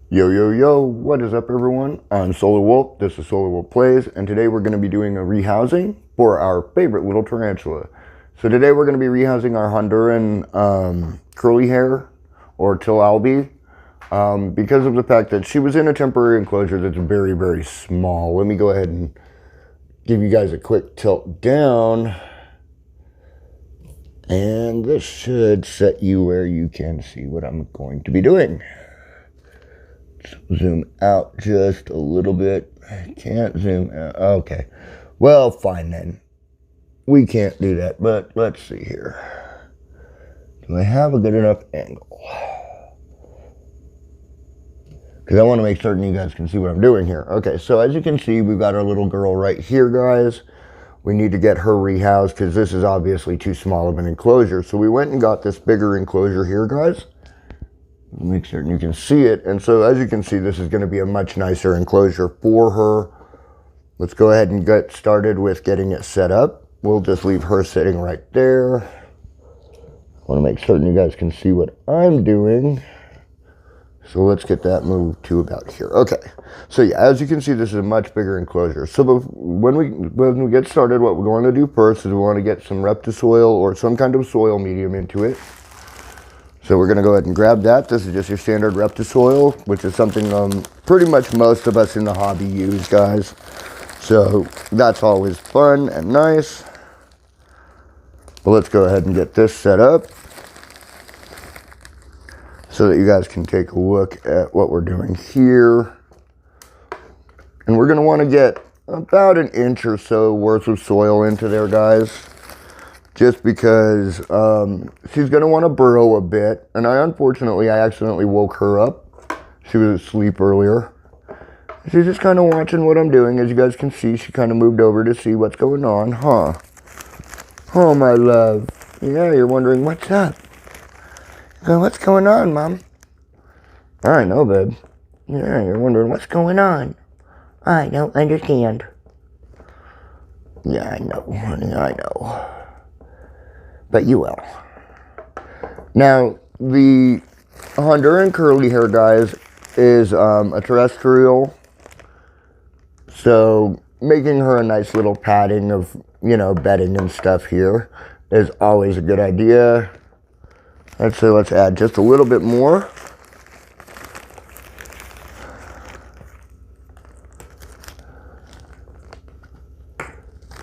Yo, yo, yo, what is up everyone? I'm Solar Wolf, this is Solar Wolf Plays, and today we're going to be doing a rehousing for our favorite little tarantula. So today we're going to be rehousing our Honduran Curly Hair, or Tilalbi, because of the fact that she was in a temporary enclosure that's very, very small. Let me go ahead and give you guys a quick tilt down, and this should set you where you can see what I'm going to be doing. Zoom out just a little bit. Can't zoom out. Okay. Well, fine then. We can't do that, but let's see here. Do I have a good enough angle? Because I want to make certain you guys can see what I'm doing here. Okay, so as you can see, we've got our little girl right here, guys. We need to get her rehoused because this is obviously too small of an enclosure. So we went and got this bigger enclosure here, guys. Make certain you can see it. And so as you can see, this is going to be a much nicer enclosure for her. Let's go ahead and get started with getting it set up. We'll just leave her sitting right there. I want to make certain you guys can see what I'm doing. So let's get that moved to about here. Okay. So yeah, as you can see, this is a much bigger enclosure. So when we get started, what we're going to do first is we want to get some Reptisoil or some kind of soil medium into it. So we're going to go ahead and grab that. This is just your standard Reptisoil, which is something pretty much most of us in the hobby use, guys. So that's always fun and nice. But let's go ahead and get this set up so that you guys can take a look at what we're doing here. And we're going to want to get about an inch or so worth of soil into there, guys. Just because she's going to want to burrow a bit. And I accidentally woke her up. She was asleep earlier. She's just kind of watching what I'm doing. As you guys can see, she kind of moved over to see what's going on. Huh. Oh, my love. Yeah, you're wondering what's up. What's going on, Mom? I know, babe. Yeah, you're wondering what's going on. I don't understand. Yeah, I know, honey, I know. But you will. Now, the Honduran Curly Hair, guys, is a terrestrial. So, making her a nice little padding of, bedding and stuff here is always a good idea. Let's add just a little bit more.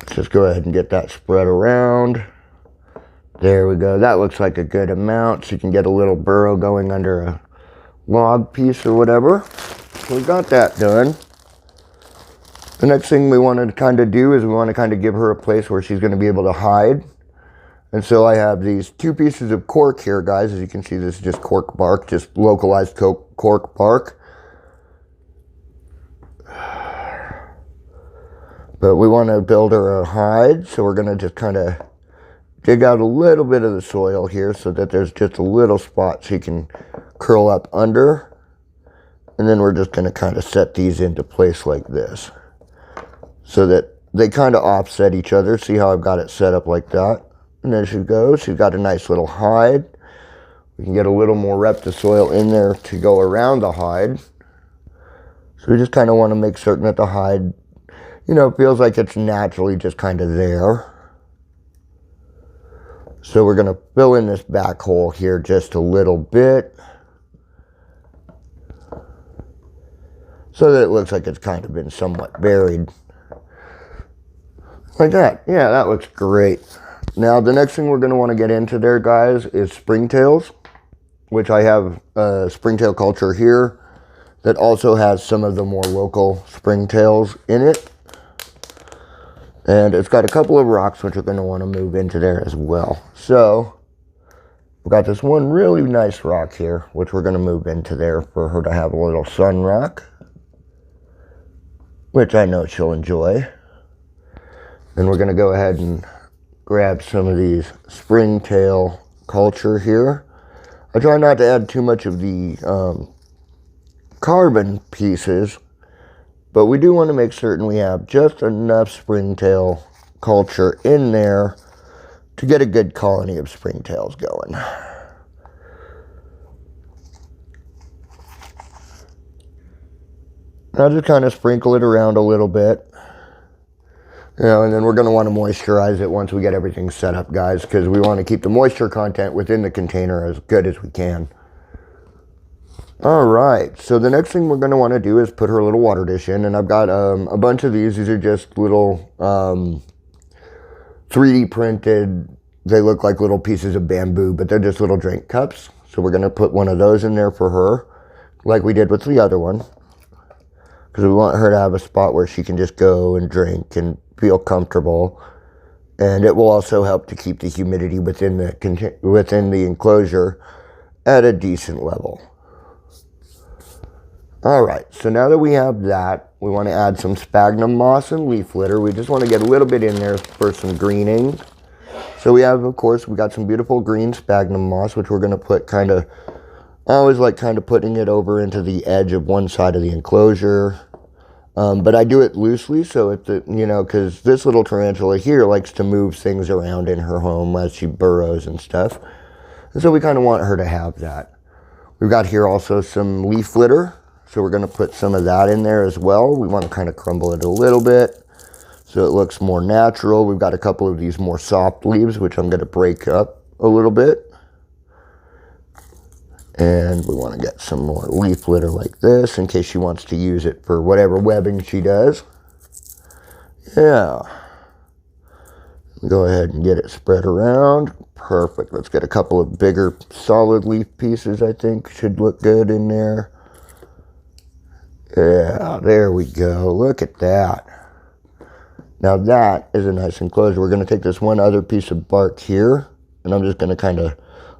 Let's just go ahead and get that spread around. There we go. That looks like a good amount. So you can get a little burrow going under a log piece or whatever. So we got that done. The next thing we want to kind of do is we want to kind of give her a place where she's going to be able to hide. And so I have these 2 pieces of cork here, guys. As you can see, this is just cork bark, just localized cork bark. But we want to build her a hide, so we're going to just kind of dig out a little bit of the soil here so that there's just a little spot she can curl up under. And then we're just going to kind of set these into place like this so that they kind of offset each other. See how I've got it set up like that? And there she goes. She's got a nice little hide. We can get a little more Reptisoil in there to go around the hide. So we just kind of want to make certain that the hide, feels like it's naturally just kind of there. So we're going to fill in this back hole here just a little bit so that it looks like it's kind of been somewhat buried. Like that. Yeah, that looks great. Now, the next thing we're going to want to get into there, guys, is Springtails, which I have a Springtail culture here that also has some of the more local Springtails in it. And it's got a couple of rocks which we're going to want to move into there as well. So, we've got this one really nice rock here, which we're going to move into there for her to have a little sun rock, which I know she'll enjoy. Then we're going to go ahead and grab some of these Springtail culture here. I try not to add too much of the carbon pieces, but we do want to make certain we have just enough Springtail culture in there to get a good colony of Springtails going. I'll just kind of sprinkle it around a little bit. You know, and then we're going to want to moisturize it once we get everything set up, guys, because we want to keep the moisture content within the container as good as we can. All right, so the next thing we're going to want to do is put her little water dish in, and I've got a bunch of these. These are just little 3D printed. They look like little pieces of bamboo, but they're just little drink cups. So we're going to put one of those in there for her, like we did with the other one, because we want her to have a spot where she can just go and drink and feel comfortable. And it will also help to keep the humidity within the enclosure at a decent level. All right, so now that we have that, we want to add some sphagnum moss and leaf litter. We just want to get a little bit in there for some greening. So we have, of course, we got some beautiful green sphagnum moss, which we're going to put kind of, I always like kind of putting it over into the edge of one side of the enclosure. But I do it loosely, so it's, you know, because this little tarantula here likes to move things around in her home as she burrows and stuff. And so we kind of want her to have that. We've got here also some leaf litter. So we're going to put some of that in there as well. We want to kind of crumble it a little bit so it looks more natural. We've got a couple of these more soft leaves, which I'm going to break up a little bit. And we want to get some more leaf litter like this in case she wants to use it for whatever webbing she does. Yeah. Go ahead and get it spread around. Perfect. Let's get a couple of bigger solid leaf pieces, I think should look good in there. Yeah, there we go. Look at that. Now that is a nice enclosure. We're going to take this one other piece of bark here, and I'm just going to kind of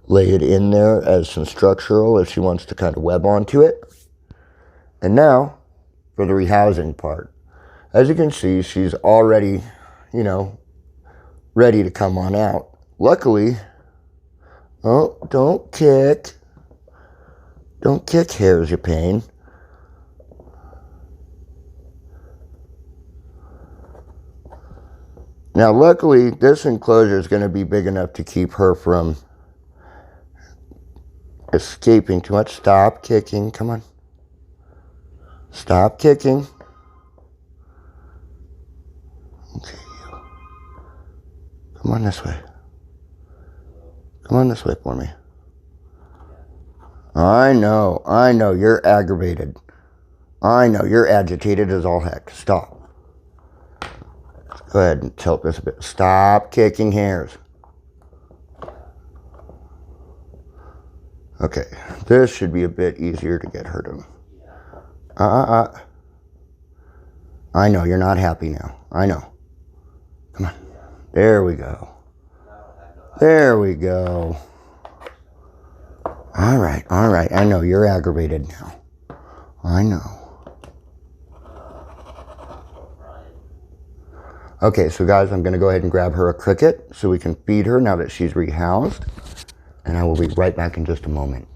lay it in there as some structural if she wants to kind of web onto it. And now for the rehousing part. As you can see, she's already, you know, ready to come on out. Luckily, oh, don't kick. Don't kick, hairs, you pain. Now, luckily, this enclosure is going to be big enough to keep her from escaping too much. Stop kicking. Come on. Stop kicking. Okay. Come on this way. Come on this way for me. I know. You're aggravated. I know. You're agitated as all heck. Stop. Go ahead and tilt this a bit. Stop kicking hairs. Okay, this should be a bit easier to get her to. I know, you're not happy now. I know. Come on. There we go. There we go. All right. I know, you're aggravated now. I know. Okay, so guys, I'm going to go ahead and grab her a cricket so we can feed her now that she's rehoused. And I will be right back in just a moment.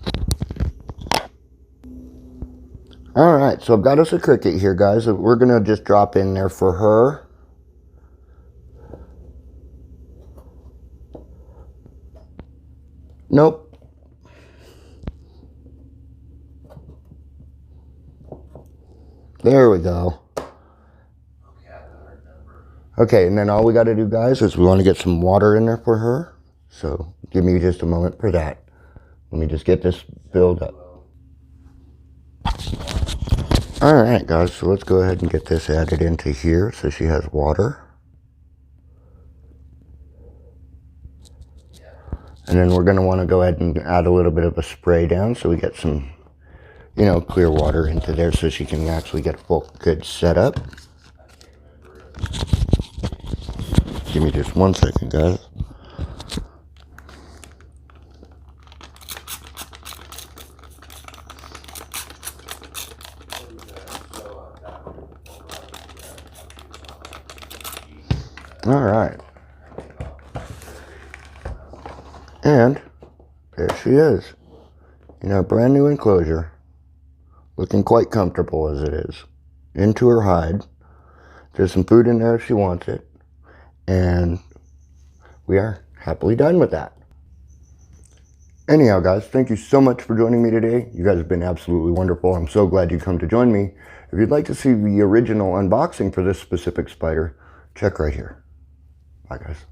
All right, so I've got us a cricket here, guys. We're going to just drop in there for her. Nope. There we go. Okay, and then all we got to do, guys, is we want to get some water in there for her. So give me just a moment for that. Let me just get this filled up. All right, guys, so let's go ahead and get this added into here so she has water. And then we're going to want to go ahead and add a little bit of a spray down so we get some, you know, clear water into there so she can actually get full good setup. Give me just 1 second, guys. All right. And there she is in our brand new enclosure, looking quite comfortable as it is. Into her hide. There's some food in there if she wants it. And we are happily done with that. Anyhow, guys, thank you so much for joining me today. You guys have been absolutely wonderful. I'm so glad you come to join me. If you'd like to see the original unboxing for this specific spider, check right here. Bye, guys.